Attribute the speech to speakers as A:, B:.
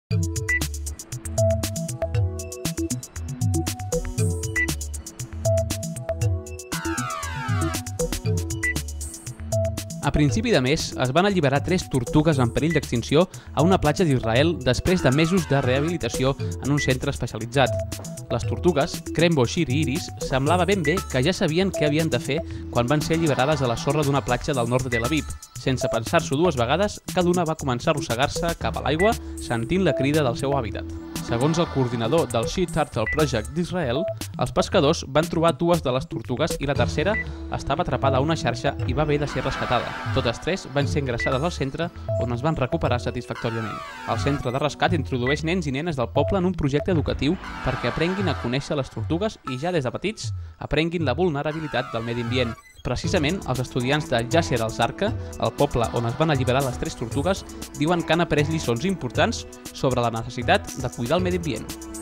A: A principi de mes es van alliberar 3 tortugues en perill d'extinció a una platja d'Israel després de mesos de rehabilitació en un centre especialitzat. Les tortugues, Kremboshir i Iris, semblava ben bé que ja sabien què havien de fer quan van ser alliberades a la sorra d'una platja del nord de Tel Aviv. Sense pensar-s'ho 2 vegades, cada una va començar a arrossegar-se cap a l'aigua sentint la crida del seu hàbitat. Segons el coordinador del Sea Turtle Project d'Israel, els pescadors van trobar 2 de les tortugues i la tercera estava atrapada a una xarxa i va haver de ser rescatada. Totes 3 van ser ingressades al centre on es van recuperar satisfactòriament. El centre de rescat introdueix nens i nenes del poble en un projecte educatiu perquè aprenguin a conèixer les tortugues i ja des de petits aprenguin la vulnerabilitat del medi ambient. Precisament, els estudiants de Jazzer al-Zarqa, el poble on es van alliberar les 3 tortugues, diuen que han après lliçons importants sobre la necessitat de cuidar el medi ambient.